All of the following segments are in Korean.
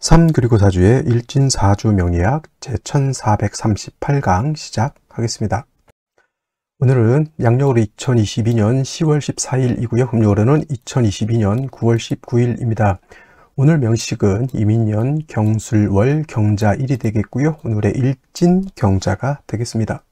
3 그리고 4주의 일진사주 명리학 제1438강 시작하겠습니다. 오늘은 양력으로 2022년 10월 14일이고요. 음력으로는 2022년 9월 19일입니다. 오늘 명식은 이민년 경술월 경자일이 되겠고요. 오늘의 일진 경자가 되겠습니다.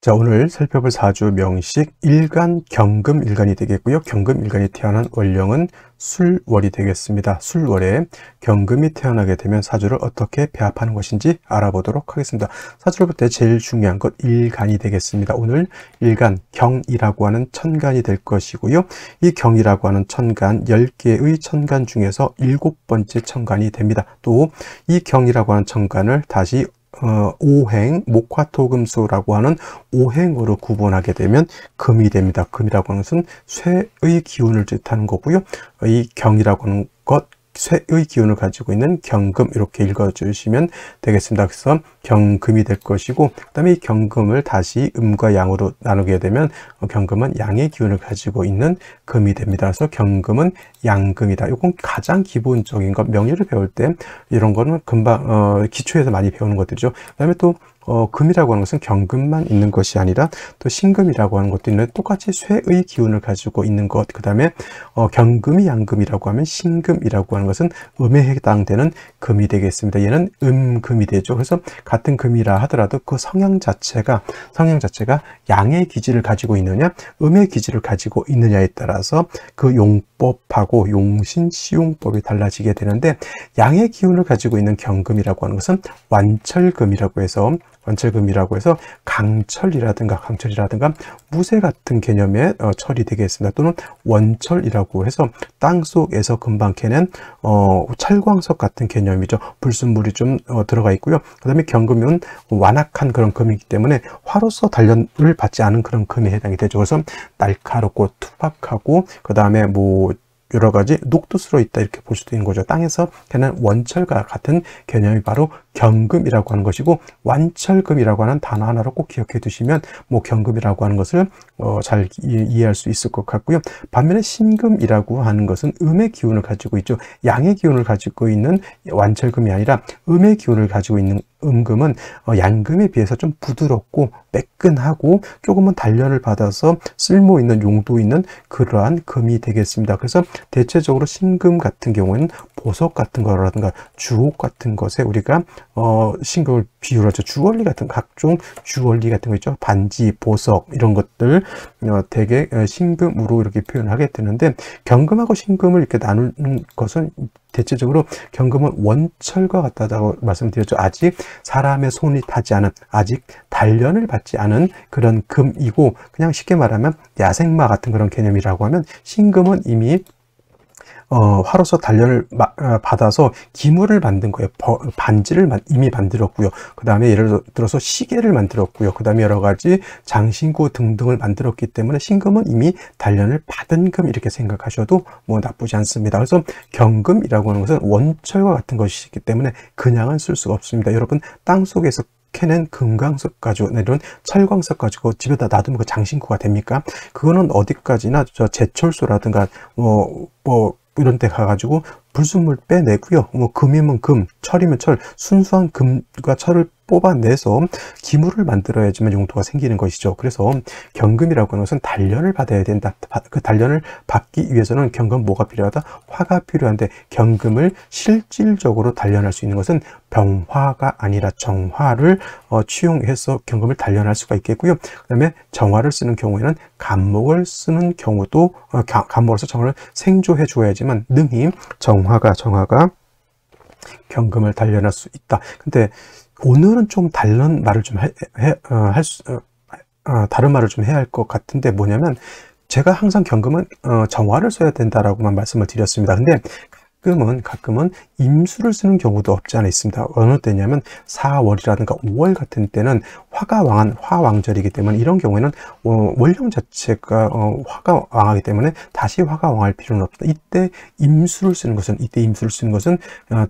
자, 오늘 살펴볼 사주 명식 일간 경금일간이 되겠고요. 경금일간이 태어난 월령은 술월이 되겠습니다. 술월에 경금이 태어나게 되면 사주를 어떻게 배합하는 것인지 알아보도록 하겠습니다. 사주를 볼 때 제일 중요한 것 일간이 되겠습니다. 오늘 일간 경이라고 하는 천간이 될 것이고요. 이 경이라고 하는 천간 10개의 천간 중에서 7번째 천간이 됩니다. 또 이 경이라고 하는 천간을 다시 오행, 목화토금수라고 하는 오행으로 구분하게 되면 금이 됩니다. 금이라고 하는 것은 쇠의 기운을 뜻하는 거고요. 이 경이라고 하는 것, 쇠의 기운을 가지고 있는 경금 이렇게 읽어주시면 되겠습니다. 그래서 경금이 될 것이고, 그 다음에 이 경금을 다시 음과 양으로 나누게 되면 경금은 양의 기운을 가지고 있는 금이 됩니다. 그래서 경금은 양금이다. 이건 가장 기본적인 것, 명리를 배울 때 이런 거는 금방 기초에서 많이 배우는 것들이죠. 그 다음에 또 금이라고 하는 것은 경금만 있는 것이 아니라 또 신금이라고 하는 것도 있는데 똑같이 쇠의 기운을 가지고 있는 것, 그 다음에 경금이 양금이라고 하면 신금이라고 하는 것은 음에 해당되는 금이 되겠습니다. 얘는 음금이 되죠. 그래서 같은 금이라 하더라도 그 성향 자체가 양의 기질을 가지고 있느냐 음의 기질을 가지고 있느냐에 따라서 그 용법하고 용신시용법이 달라지게 되는데, 양의 기운을 가지고 있는 경금이라고 하는 것은 완철금이라고 해서 강철이라든가 무쇠 같은 개념의 철이 되겠습니다. 또는 원철이라고 해서 땅속에서 금방 캐낸 철광석 같은 개념이죠. 불순물이 좀 들어가 있고요. 그 다음에 경금은 완악한 그런 금이기 때문에 화로서 단련을 받지 않은 그런 금에 해당이 되죠. 그래서 날카롭고 투박하고 그 다음에 여러 가지 녹두스러 있다 이렇게 볼 수도 있는 거죠. 땅에서 캐낸 원철과 같은 개념이 바로 경금이라고 하는 것이고, 완철금이라고 하는 단어 하나로 꼭 기억해 두시면 경금이라고 하는 것을 잘 이해할 수 있을 것 같고요. 반면에 신금이라고 하는 것은 음의 기운을 가지고 있죠. 양의 기운을 가지고 있는 완철금이 아니라 음의 기운을 가지고 있는 음금은 양금에 비해서 좀 부드럽고 매끈하고 조금은 단련을 받아서 쓸모 있는 용도 있는 그러한 금이 되겠습니다. 그래서 대체적으로 신금 같은 경우에는 보석 같은 거라든가 주옥 같은 것에 우리가 신금을 비유를 하죠. 주얼리 같은 각종 주얼리 같은 거 있죠. 반지, 보석 이런 것들 되게 신금으로 이렇게 표현하게 되는데, 경금하고 신금을 이렇게 나누는 것은 대체적으로 경금은 원철과 같다고 말씀드렸죠. 아직 사람의 손이 타지 않은, 아직 단련을 받지 않은 그런 금이고, 그냥 쉽게 말하면 야생마 같은 그런 개념이라고 하면, 신금은 이미 화로서 단련을 받아서 기물을 만든 거예요. 반지를 이미 만들었고요. 그 다음에 예를 들어서 시계를 만들었고요. 그 다음에 여러 가지 장신구 등등을 만들었기 때문에 신금은 이미 단련을 받은 금 이렇게 생각하셔도 나쁘지 않습니다. 그래서 경금이라고 하는 것은 원철과 같은 것이기 때문에 그냥은 쓸 수가 없습니다. 여러분, 땅속에서 캐낸 금광석 가지고 이런 철광석 가지고 집에다 놔두면 그 장신구가 됩니까? 그거는 어디까지나 제철소라든가 이런 데 가가지고 불순물 빼내고요. 금이면 금, 철이면 철, 순수한 금과 철을 뽑아내서 기물을 만들어야지만 용도가 생기는 것이죠. 그래서 경금이라고 하는 것은 단련을 받아야 된다. 그 단련을 받기 위해서는 경금 뭐가 필요하다? 화가 필요한데, 경금을 실질적으로 단련할 수 있는 것은 병화가 아니라 정화를 취용해서 경금을 단련할 수가 있겠고요. 그 다음에 정화를 쓰는 경우에는 간목을 쓰는 경우도 간목으로서 정화를 생조해 줘야지만 능히 정화가 경금을 단련할 수 있다. 근데 오늘은 좀 다른 말을 좀 다른 말을 좀 해야 할 것 같은데, 뭐냐면 제가 항상 경금은 정화를 써야 된다라고만 말씀을 드렸습니다. 근데 가끔은 임수를 쓰는 경우도 없지 않아 있습니다. 어느 때냐면 4월이라든가 5월 같은 때는 화가 왕한 화왕절이기 때문에, 이런 경우에는 월령 자체가 화가 왕하기 때문에 다시 화가 왕할 필요는 없다. 이때 임수를 쓰는 것은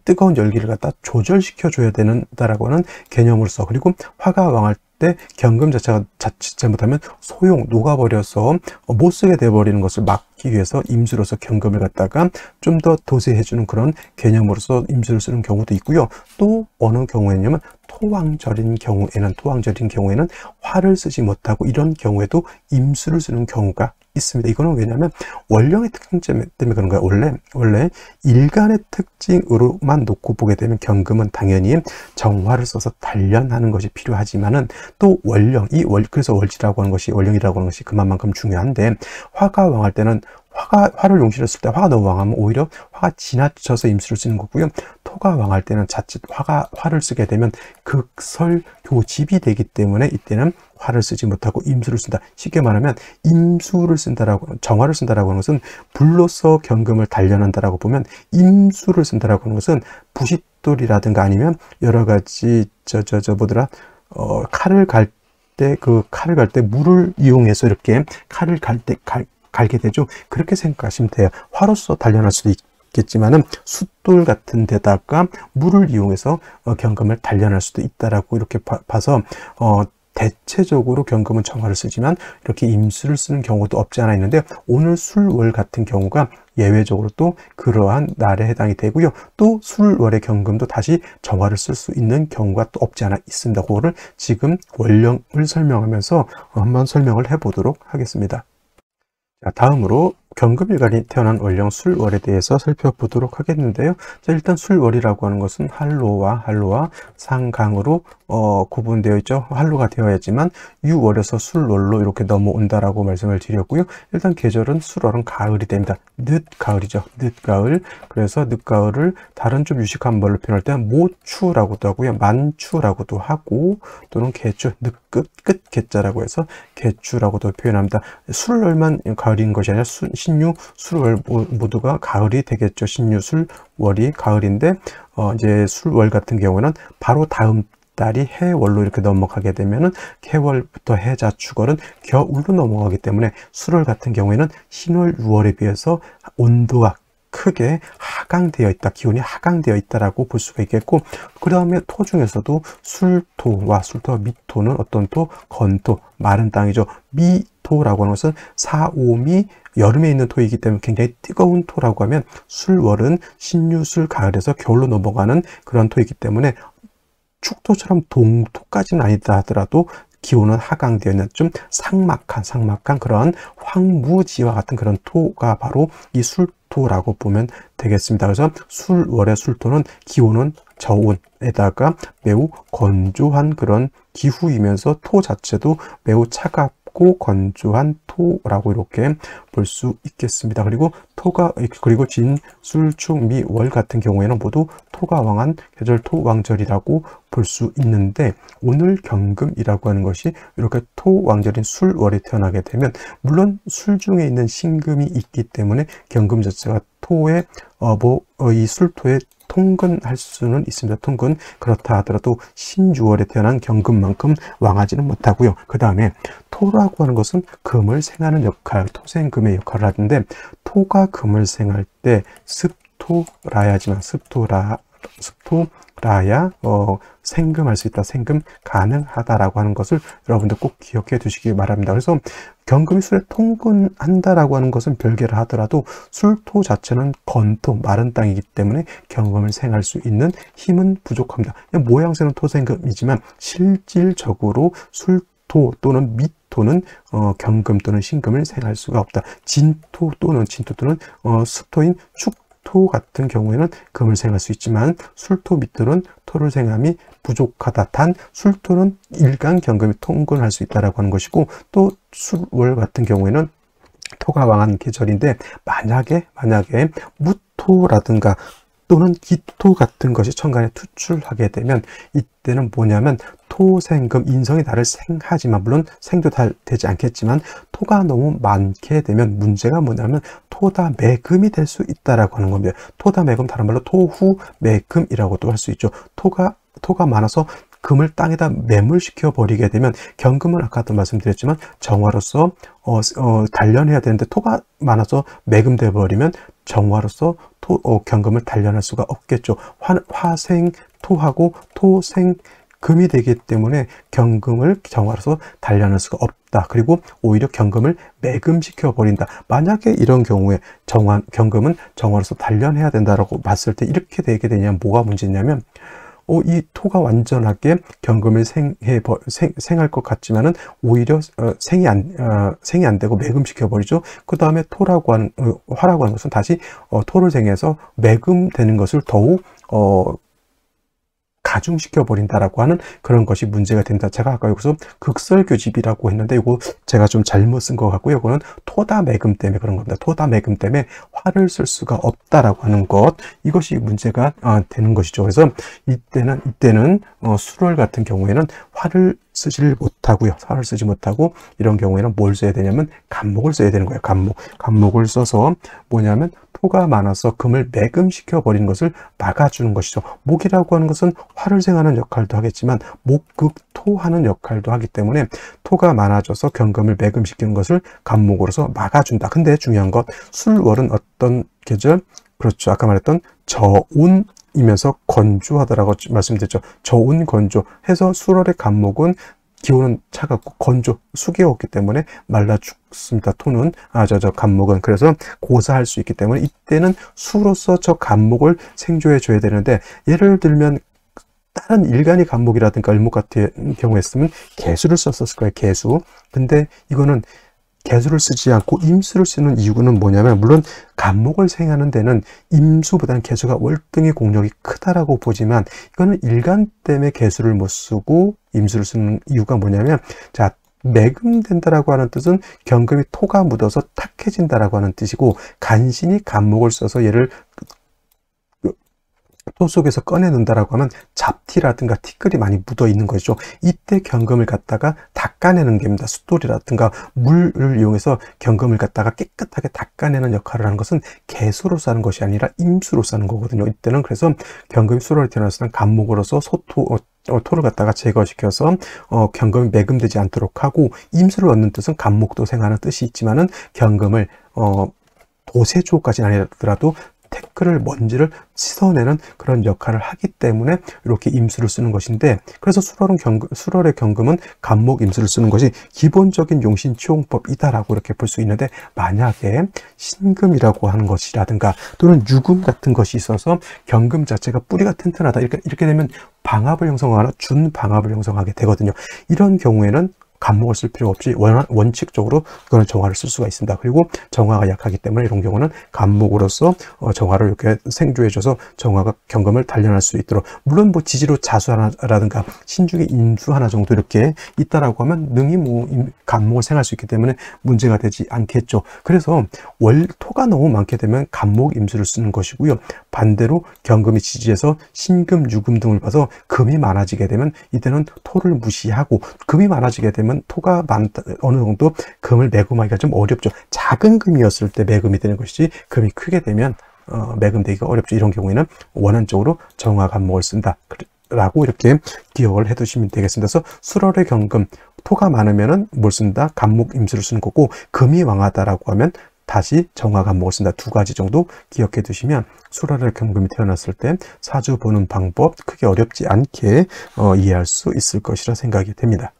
뜨거운 열기를 갖다 조절시켜 줘야 된다라고 하는 개념으로서, 그리고 화가 왕할 때 경금 자체가 자칫 잘못하면 소용 녹아버려서 못 쓰게 돼버리는 것을 막기 위해서 임수로서 경금을 갖다가 좀 더 도세해주는 그런 개념으로서 임수를 쓰는 경우도 있고요. 또 어느 경우에냐면 토왕절인 경우에는 화를 쓰지 못하고 이런 경우에도 임수를 쓰는 경우가 있습니다. 이거는 왜냐하면 원령의 특징 때문에 그런 거예요. 원래 일간의 특징으로만 놓고 보게 되면 경금은 당연히 정화를 써서 단련하는 것이 필요하지만은 또 그래서 월지라고 하는 것이, 원령이라고 하는 것이 그만큼 중요한데, 화가 왕할 때는 화를 용신을 쓸 때 화가 너무 왕하면 오히려 화가 지나쳐서 임수를 쓰는 거고요. 토가 왕할 때는 자칫 화를 쓰게 되면 극설교집이 되기 때문에 이때는 화를 쓰지 못하고 임수를 쓴다. 쉽게 말하면 정화를 쓴다라고 하는 것은 불로서 경금을 단련한다라고 보면, 임수를 쓴다라고 하는 것은 부싯돌이라든가 아니면 여러 가지 칼을 갈 때 물을 이용해서 이렇게 칼을 갈게 되죠. 그렇게 생각하시면 돼요. 화로서 단련할 수도 있겠지만은 숫돌 같은 데다가 물을 이용해서 경금을 단련할 수도 있다라고 이렇게 봐서 대체적으로 경금은 정화를 쓰지만 이렇게 임수를 쓰는 경우도 없지 않아 있는데, 오늘 술월 같은 경우가 예외적으로 또 그러한 날에 해당이 되고요. 또 술월의 경금도 다시 정화를 쓸 수 있는 경우가 또 없지 않아 있습니다. 그거를 지금 원령을 설명하면서 한번 설명을 해보도록 하겠습니다. 자, 다음으로 경금일간이 태어난 원령 술월에 대해서 살펴보도록 하겠는데요. 자, 일단 술월이라고 하는 것은 한로와 상강으로 구분되어 있죠. 한로가 되어야지만 유월에서 술월로 이렇게 넘어온다라고 말씀을 드렸고요. 일단 계절은 술월은 가을이 됩니다. 늦가을이죠. 늦가을. 그래서 늦가을을 다른 좀 유식한 말로 표현할 때는 모추라고도 하고요. 만추라고도 하고, 또는 개추, 끝 개자라고 해서 개추라고도 표현합니다. 술월만 가을인 것이 아니라 신유, 술월 모두가 가을이 되겠죠. 신유, 술월이 가을인데, 이제 술월 같은 경우는 바로 다음 달이 해월로 이렇게 넘어가게 되면은 해월부터 해자축월은 겨울로 넘어가기 때문에 술월 같은 경우에는 신월, 유월에 비해서 온도가 크게 하강되어 있다, 기온이 하강되어 있다라고 볼 수가 있겠고, 그 다음에 토 중에서도 술토와 미토는 어떤 토? 건토, 마른 땅이죠. 미토라고 하는 것은 사오미, 여름에 있는 토이기 때문에 굉장히 뜨거운 토라고 하면, 술월은 신유술 가을에서 겨울로 넘어가는 그런 토이기 때문에 축토처럼 동토까지는 아니다 하더라도 기온은 하강되어 있는 좀 삭막한 그런 황무지와 같은 그런 토가 바로 이 술토라고 보면 되겠습니다. 그래서 술월의 술토는 기온은 저온에다가 매우 건조한 그런 기후이면서 토 자체도 매우 차갑고 건조한 토라고 이렇게 볼 수 있겠습니다. 그리고 진, 술, 축, 미, 월 같은 경우에는 모두 토가 왕한 계절 토왕절이라고 볼 수 있는데, 오늘 경금이라고 하는 것이 이렇게 토왕절인 술월이 태어나게 되면, 물론 술 중에 있는 신금이 있기 때문에 경금 자체가 이 술토에 통근할 수는 있습니다. 통근. 그렇다 하더라도 신유월에 태어난 경금만큼 왕하지는 못하고요. 그 다음에 토라고 하는 것은 금을 생하는 역할, 토생금의 역할을 하는데, 토가 금을 생할 때 습토라야지만 습토라야 생금할 수 있다, 생금 가능하다라고 하는 것을 여러분들 꼭 기억해 두시기 바랍니다. 그래서 경금이 술에 통근한다라고 하는 것은 별개를 하더라도 술토 자체는 건토, 마른 땅이기 때문에 경금을 생할 수 있는 힘은 부족합니다. 모양새는 토생금이지만 실질적으로 술토 또는 미토는 경금 또는 신금을 생할 수가 없다. 진토 또는 습토인 축토 같은 경우에는 금을 생할 수 있지만, 술토 미토는 토를 생함이 부족하다. 단 술토는 일간 경금이 통근할 수 있다라고 하는 것이고, 또 술월 같은 경우에는 토가 왕한 계절인데, 만약에 무토라든가 또는 기토 같은 것이 천간에 투출하게 되면, 이때는 뭐냐면 토생금, 인성이 달을 생하지만, 물론 생도 되지 않겠지만 토가 너무 많게 되면 문제가 뭐냐면 토다매금이 될 수 있다라고 하는 겁니다. 토다매금, 다른 말로 토후매금이라고도 할 수 있죠. 토가 많아서 금을 땅에다 매몰시켜 버리게 되면, 경금은 아까도 말씀드렸지만 정화로서 단련해야 되는데, 토가 많아서 매금돼 버리면 정화로서 경금을 단련할 수가 없겠죠. 화생토하고 토생 금이 되기 때문에 경금을 정화로서 단련할 수가 없다. 그리고 오히려 경금을 매금시켜 버린다. 만약에 이런 경우에 경금은 정화로서 단련해야 된다라고 봤을 때 이렇게 되게 되냐면 뭐가 문제냐면 이 토가 완전하게 경금을 생할 것 같지만은 오히려 생이 안 되고 매금시켜 버리죠. 그 다음에 화라고 하는 것은 다시 토를 생해서 매금되는 것을 더욱 가중시켜 버린다라고 하는 그런 것이 문제가 된다. 제가 아까 여기서 극설교집이라고 했는데 이거 제가 좀 잘못 쓴 것 같고요. 이거는 토다 매금 때문에 그런 겁니다. 토다 매금 때문에 화를 쓸 수가 없다라고 하는 것, 이것이 문제가 되는 것이죠. 그래서 이때는 수월 같은 경우에는 화를 쓰지를 못하고요. 화를 쓰지 못하고 이런 경우에는 뭘 써야 되냐면 간목을 써야 되는 거예요. 간목을 써서 뭐냐면 토가 많아서 금을 매금시켜 버리는 것을 막아주는 것이죠. 목이라고 하는 것은 화를 생하는 역할도 하겠지만 목극토하는 역할도 하기 때문에 토가 많아져서 경금을 매금시키는 것을 간목으로서 막아준다. 근데 중요한 것, 술월은 어떤 계절? 그렇죠. 아까 말했던 저온이면서 건조하다라고 말씀드렸죠. 저온 건조 해서 술월의 간목은 기온은 차갑고 건조, 수기가 없기 때문에 말라 죽습니다. 토는 간목은. 그래서 고사할 수 있기 때문에 이때는 수로서 저 간목을 생조해 줘야 되는데, 예를 들면 다른 일간이 간목이라든가 을목 같은 경우에 쓰면 개수를 썼을 거예요. 개수. 근데 이거는 개수를 쓰지 않고 임수를 쓰는 이유는 뭐냐면, 물론 간목을 생하는 데는 임수보다는 개수가 월등히 공력이 크다라고 보지만, 이거는 일간 때문에 개수를 못 쓰고 임수를 쓰는 이유가 뭐냐면, 자, 매금된다라고 하는 뜻은 경금이 토가 묻어서 탁해진다라고 하는 뜻이고, 간신히 간목을 써서 얘를 토 속에서 꺼내는다라고 하면 잡티라든가 티끌이 많이 묻어 있는 거죠. 이때 경금을 갖다가 닦아내는 겁니다. 숫돌이라든가 물을 이용해서 경금을 갖다가 깨끗하게 닦아내는 역할을 하는 것은 개수로서 하는 것이 아니라 임수로서 하는 거거든요. 이때는 그래서 경금이 수월에 태어났을 때는 간목으로서 토를 갖다가 제거시켜서 경금이 매금되지 않도록 하고, 임수를 얻는 뜻은 간목도 생하는 뜻이 있지만은 경금을 도세조까지는 아니더라도 태클을, 먼지를 씻어내는 그런 역할을 하기 때문에 이렇게 임수를 쓰는 것인데, 그래서 수월의 경금은 간목 임수를 쓰는 것이 기본적인 용신치용법이다라고 이렇게 볼 수 있는데, 만약에 신금이라고 하는 것이라든가 또는 유금 같은 것이 있어서 경금 자체가 뿌리가 튼튼하다, 이렇게 되면 방압을 형성하거나 준방압을 형성하게 되거든요. 이런 경우에는 간목을 쓸 필요 없이 원칙적으로 그거는 정화를 쓸 수가 있습니다. 그리고 정화가 약하기 때문에 이런 경우는 간목으로서 정화를 이렇게 생조해줘서 정화가 경금을 단련할 수 있도록, 물론 뭐 지지로 자수 하나라든가 신중에 임수 하나 정도 이렇게 있다라고 하면 능히 간목을 생할 수 있기 때문에 문제가 되지 않겠죠. 그래서 토가 너무 많게 되면 간목 임수를 쓰는 것이고요. 반대로 경금이 지지해서 신금, 유금 등을 봐서 금이 많아지게 되면 이때는 토를 무시하고, 금이 많아지게 되면 토가 어느 정도 금을 매금하기가 좀 어렵죠. 작은 금이었을 때 매금이 되는 것이지, 금이 크게 되면 매금되기가 어렵죠. 이런 경우에는 원한적으로 정화 간목을 쓴다 라고 이렇게 기억을 해 두시면 되겠습니다. 그래서 수월의 경금, 토가 많으면은 뭘 쓴다? 간목 임수를 쓰는 거고, 금이 왕하다라고 하면 다시 정화 간목을 쓴다. 두 가지 정도 기억해 두시면 수월의 경금이 태어났을 때 사주 보는 방법 크게 어렵지 않게 이해할 수 있을 것이라 생각이 됩니다.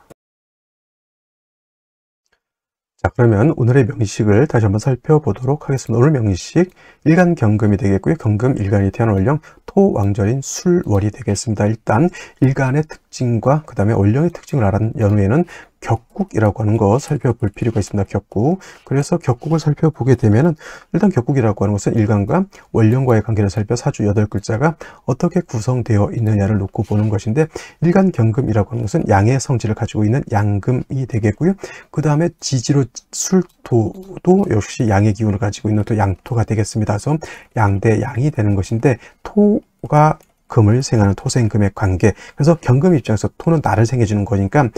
자, 그러면 오늘의 명식을 다시 한번 살펴보도록 하겠습니다. 오늘 명식, 일간 경금이 되겠고요. 경금 일간이 태어난 월령, 토 왕절인 술월이 되겠습니다. 일단 일간의 특징과 그 다음에 월령의 특징을 알아낸 연후에는 격국이라고 하는 거 살펴볼 필요가 있습니다. 격국. 그래서 격국을 살펴보게 되면은, 일단 격국이라고 하는 것은 일간과 월령과의 관계를 살펴 사주 8글자가 어떻게 구성되어 있느냐를 놓고 보는 것인데, 일간 경금이라고 하는 것은 양의 성질을 가지고 있는 양금이 되겠고요. 그 다음에 지지로 술토도 역시 양의 기운을 가지고 있는 또 양토가 되겠습니다. 그래서 양대 양이 되는 것인데, 토가 금을 생하는 토생금의 관계. 그래서 경금 입장에서 토는 나를 생해주는 거니까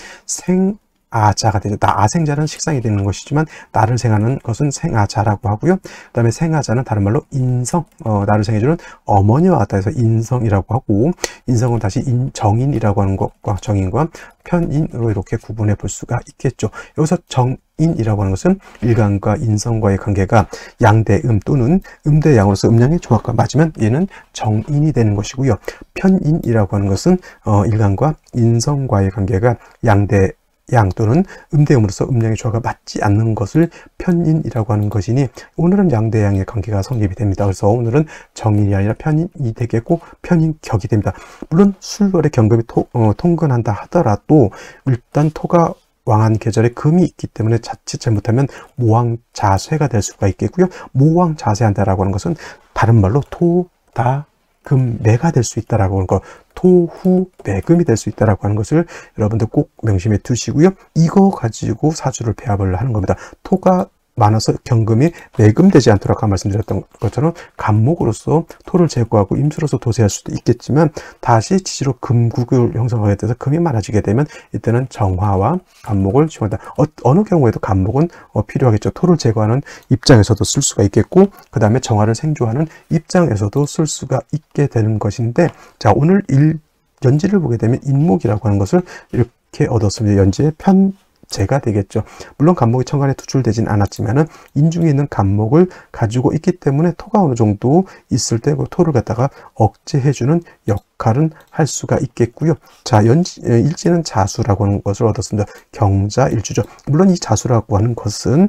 아자가 되죠. 아생자는 식상이 되는 것이지만 나를 생하는 것은 생아자라고 하고요. 그 다음에 생아자는 다른 말로 인성, 나를 생해주는 어머니와 같다 해서 인성이라고 하고, 인성은 다시 정인이라고 하는 것과 정인과 편인으로 이렇게 구분해 볼 수가 있겠죠. 여기서 정인이라고 하는 것은 일간과 인성과의 관계가 양대음 또는 음대 양으로서 음양의 조합과 맞으면 얘는 정인이 되는 것이고요. 편인이라고 하는 것은 일간과 인성과의 관계가 양대 양 또는 음대음으로서 음양의 조화가 맞지 않는 것을 편인이라고 하는 것이니, 오늘은 양대양의 관계가 성립이 됩니다. 그래서 오늘은 정인이 아니라 편인이 되겠고 편인격이 됩니다. 물론 술월에 경금이 통근한다 하더라도 일단 토가 왕한 계절에 금이 있기 때문에 자칫 잘못하면 모왕자쇠가 될 수가 있겠고요. 모왕자쇠한다라고 하는 것은 다른 말로 토다금매가 될 수 있다라고 하는 거, 토후매금이 될 수 있다라고 하는 것을 여러분들 꼭 명심해 두시고요. 이거 가지고 사주를 배합을 하는 겁니다. 토가 많아서 경금이 매금되지 않도록 아까 말씀드렸던 것처럼 간목으로서 토를 제거하고 임수로서 도세할 수도 있겠지만, 다시 지지로 금국을 형성하게 돼서 금이 많아지게 되면 이때는 정화와 간목을 지원한다. 어느 경우에도 간목은 필요하겠죠. 토를 제거하는 입장에서도 쓸 수가 있겠고, 그 다음에 정화를 생조하는 입장에서도 쓸 수가 있게 되는 것인데, 자, 오늘 연지를 보게 되면 인목이라고 하는 것을 이렇게 얻었습니다. 연지의 제가 되겠죠. 물론 간목이 천간에 투출되진 않았지만은 인중에 있는 간목을 가지고 있기 때문에 토가 어느 정도 있을 때 그 토를 갖다가 억제해주는 역할은 할 수가 있겠고요. 자, 일지는 자수라고 하는 것을 얻었습니다. 경자일주죠. 물론 이 자수라고 하는 것은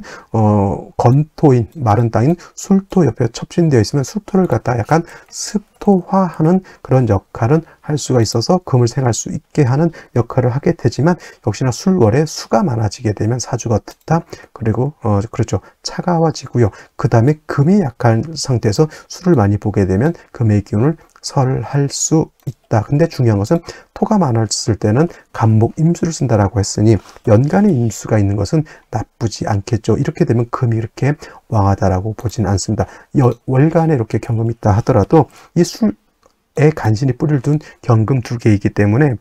건토인 마른 땅인 술토 옆에 첩진되어 있으면 술토를 갖다가 약간 습토화하는 그런 역할은 할 수가 있어서 금을 생할 수 있게 하는 역할을 하게 되지만, 역시나 술월에 수가 많아지게 되면 사주가 어떻다? 그리고 그렇죠, 차가워지고요. 그 다음에 금이 약한 상태에서 술을 많이 보게 되면 금의 기운을 설할 수 있다. 근데 중요한 것은 토가 많았을 때는 간목 임수를 쓴다라고 했으니 연간에 임수가 있는 것은 나쁘지 않겠죠. 이렇게 되면 금이 이렇게 왕하다라고 보지는 않습니다. 월간에 이렇게 경금이 있다 하더라도 이 술에 간신히 뿌리를 둔 경금 2개이기 때문에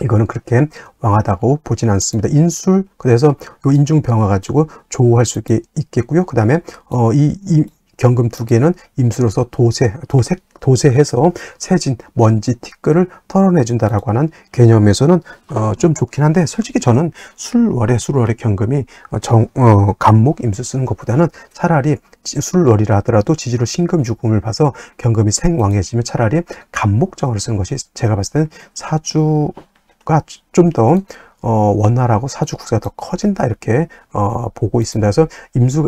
이거는 그렇게 왕하다고 보진 않습니다. 인술, 그래서 요 인중병화 가지고 조호할 수 있겠고요. 그 다음에 이 경금 2개는 임수로서 도세해서 세진, 먼지, 티끌을 털어내준다라고 하는 개념에서는 좀 좋긴 한데, 솔직히 저는 술월에 경금이 간목 임수 쓰는 것보다는 차라리 술월이라 하더라도 지지로 신금유금을 봐서 경금이 생왕해지면 차라리 간목정을 쓰는 것이 제가 봤을 때는 사주가 좀 더 원활하고 사주 구세가 더 커진다, 이렇게 보고 있습니다. 그래서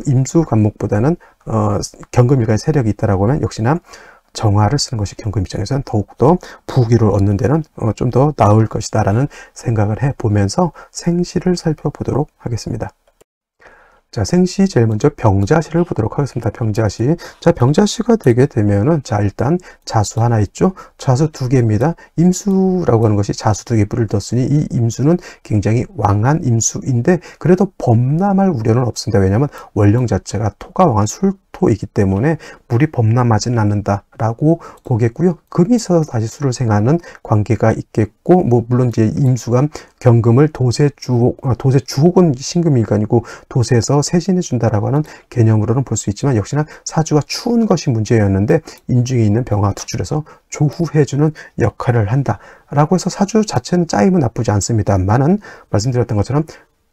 임수 간목보다는 경금일간의 세력이 있다라고 하면 역시나 정화를 쓰는 것이 경금 입장에서는 더욱더 부귀를 얻는 데는 좀 더 나을 것이다 라는 생각을 해보면서 생시를 살펴보도록 하겠습니다. 자, 생시 제일 먼저 병자시를 보도록 하겠습니다. 병자시. 자, 병자시가 되게 되면은, 자, 일단 자수 하나 있죠. 자수 2개입니다. 임수라고 하는 것이 자수 2개 뿔을 뒀으니 이 임수는 굉장히 왕한 임수인데, 그래도 범람할 우려는 없습니다. 왜냐하면 원령 자체가 토가 왕한 술토이기 때문에 물이 범람하지는 않는다라고 보겠고요. 금이 있어서 다시 술을 생하는 관계가 있겠고, 물론 이제 임수가 경금을 도세 주옥은 신금일간이고 도세에서 세진해 준다라고 하는 개념으로는 볼 수 있지만, 역시나 사주가 추운 것이 문제였는데 인중에 있는 병화 투출해서 조후해주는 역할을 한다라고 해서 사주 자체는 짜임은 나쁘지 않습니다만은, 말씀드렸던 것처럼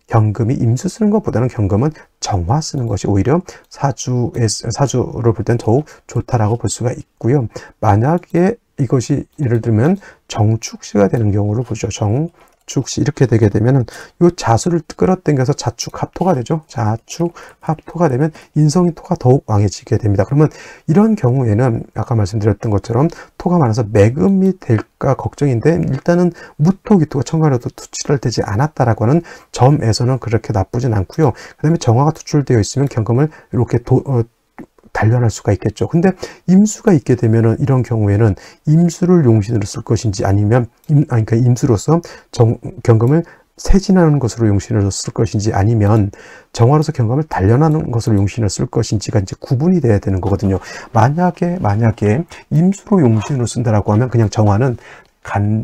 경금이 임수 쓰는 것보다는 경금은 정화 쓰는 것이 오히려 사주를 볼 때는 더욱 좋다라고 볼 수가 있고요. 만약에 이것이 예를 들면 정축시가 되는 경우를 보죠. 정축시 이렇게 되게 되면은 이 자수를 끌어당겨서 자축합토가 되죠. 자축합토가 되면 인성이토가 더욱 왕해지게 됩니다. 그러면 이런 경우에는 아까 말씀드렸던 것처럼 토가 많아서 매금이 될까 걱정인데, 일단은 무토기토가 천간에도 투출할 되지 않았다라고 하는 점에서는 그렇게 나쁘진 않고요. 그 다음에 정화가 투출되어 있으면 경금을 이렇게 단련할 수가 있겠죠. 근데 임수가 있게 되면은 이런 경우에는 임수를 용신으로 쓸 것인지 아니면 그러니까 임수로서 경금을 세진하는 것으로 용신으로 쓸 것인지 아니면 정화로서 경금을 단련하는 것으로 용신을 쓸 것인지가 이제 구분이 돼야 되는 거거든요. 만약에 임수로 용신으로 쓴다라고 하면 그냥 정화는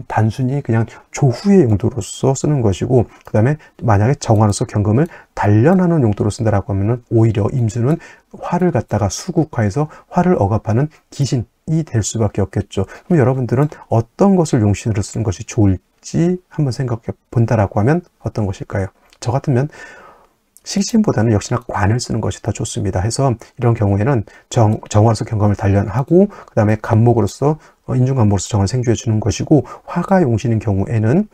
단순히 그냥 조후의 용도로서 쓰는 것이고, 그 다음에 만약에 정화로서 경금을 단련하는 용도로 쓴다라고 하면은 오히려 임수는 화를 갖다가 수국화해서 화를 억압하는 기신이 될 수밖에 없겠죠. 그럼 여러분들은 어떤 것을 용신으로 쓰는 것이 좋을지 한번 생각해 본다라고 하면 어떤 것일까요? 저 같으면 식신보다는 역시나 관을 쓰는 것이 더 좋습니다. 해서 이런 경우에는 정화로서 경금을 단련하고, 그 다음에 간목으로서 인중간목으로서 정을 생주해 주는 것이고, 화가 용신인 경우에는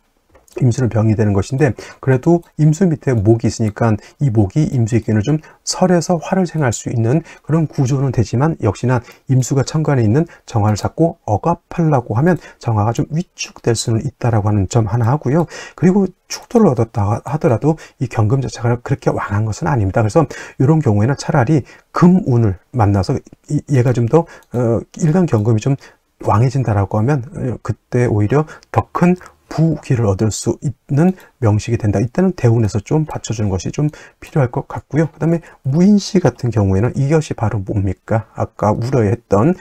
임수는 병이 되는 것인데, 그래도 임수 밑에 목이 있으니까 이 목이 임수의 기운을 좀 설해서 화를 생할 수 있는 그런 구조는 되지만, 역시나 임수가 천간에 있는 정화를 잡고 억압하려고 하면 정화가 좀 위축될 수는 있다라고 하는 점 하나 하고요. 그리고 축토를 얻었다 하더라도 이 경금 자체가 그렇게 왕한 것은 아닙니다. 그래서 이런 경우에는 차라리 금운을 만나서 얘가 좀 더 일간 경금이 좀 왕해진다라고 하면 그때 오히려 더 큰 부귀를 얻을 수 있는 명식이 된다. 이때는 대운에서 좀 받쳐주는 것이 좀 필요할 것 같고요. 그 다음에 무인시 같은 경우에는 이것이 바로 뭡니까? 아까 우려했던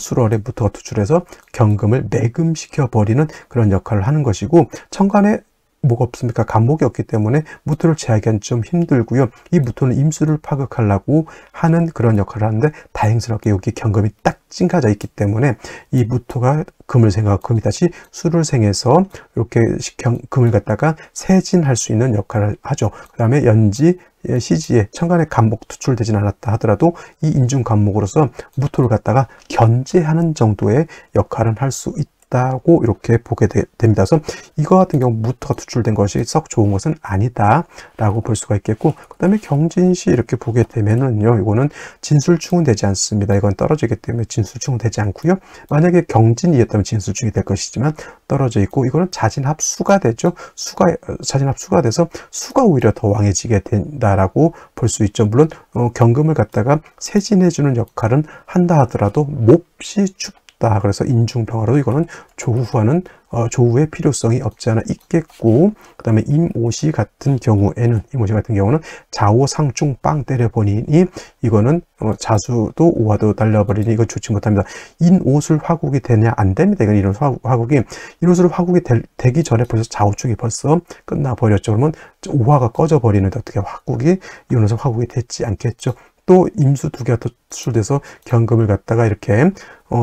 수월에 무토가 투출해서 경금을 매금시켜 버리는 그런 역할을 하는 것이고, 천간에 뭐가 없습니까? 간목이 없기 때문에 무토를 제하기는 좀 힘들고요. 이 무토는 임수를 파극하려고 하는 그런 역할을 하는데, 다행스럽게 여기 경금이 딱 찡가져 있기 때문에 이 무토가 금을 생하고 금이 다시 수를 생해서 이렇게 금을 갖다가 세진할 수 있는 역할을 하죠. 그 다음에 연지 시지에 천간에 간목 투출되진 않았다 하더라도 이 인중 간목으로서 무토를 갖다가 견제하는 정도의 역할은 할 수 있다고 이렇게 보게 됩니다. 그래서 이거 같은 경우 무토가 투출된 것이 썩 좋은 것은 아니다라고 볼 수가 있겠고, 그 다음에 경진시 이렇게 보게 되면은요, 이거는 진술충은 되지 않습니다. 이건 떨어지기 때문에 진술충은 되지 않고요. 만약에 경진이었다면 진술충이 될 것이지만 떨어져 있고, 이거는 자진합수가 되죠. 자진합수가 돼서 수가 오히려 더 왕해지게 된다라고 볼 수 있죠. 물론 경금을 갖다가 세진해주는 역할은 한다 하더라도 몹시 춥다. 그래서 인중병화로 이거는 조후의 필요성이 없지 않아 있겠고, 그 다음에 임오시 같은 경우는 좌오상충 빵 때려버리니 이거는 자수도 오화도 날려버리니 이거 좋지 못합니다. 인옷을 화국이 되냐? 안 됩니다. 이건 이런 화국이 인옷으로 화국이 되기 전에 벌써 좌우축이 벌써 끝나버렸죠. 그러면 오화가 꺼져버리는데 어떻게 화국이 인옷을 화국이 됐지 않겠죠. 또 임수 두 개가 투출돼서 경금을 갖다가 이렇게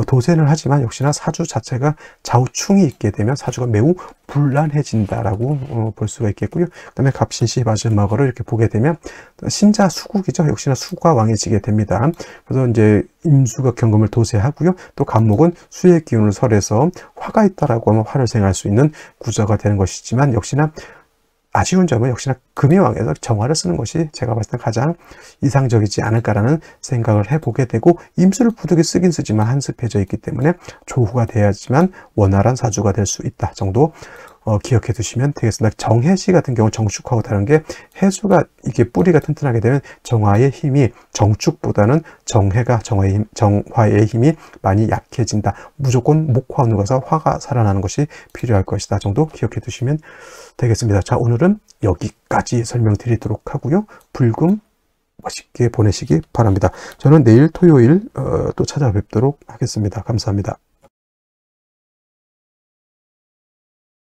도생을 하지만 역시나 사주 자체가 좌우충이 있게 되면 사주가 매우 불란해진다라고 볼 수가 있겠고요. 그 다음에 갑신시 마지막으로 이렇게 보게 되면 신자 수국이죠. 역시나 수가 왕해지게 됩니다. 그래서 이제 임수가 경금을 도세하고요. 또 간목은 수의 기운을 설해서 화가 있다라고 하면 화를 생할 수 있는 구조가 되는 것이지만, 역시나 아쉬운 점은 역시나 금이 왕에서 정화를 쓰는 것이 제가 봤을 때 가장 이상적이지 않을까라는 생각을 해보게 되고, 임수를 부득이 쓰긴 쓰지만 한습해져 있기 때문에 조후가 돼야지만 원활한 사주가 될 수 있다 정도 기억해 두시면 되겠습니다. 정해시 같은 경우 정축하고 다른 게, 해수가 이게 뿌리가 튼튼하게 되면 정화의 힘이 정축보다는 정화의 힘이 많이 약해진다. 무조건 목화운으로 가서 화가 살아나는 것이 필요할 것이다 정도 기억해 두시면 되겠습니다. 자, 오늘은 여기까지 설명드리도록 하고요. 불금 멋있게 보내시기 바랍니다. 저는 내일 토요일 또 찾아뵙도록 하겠습니다. 감사합니다.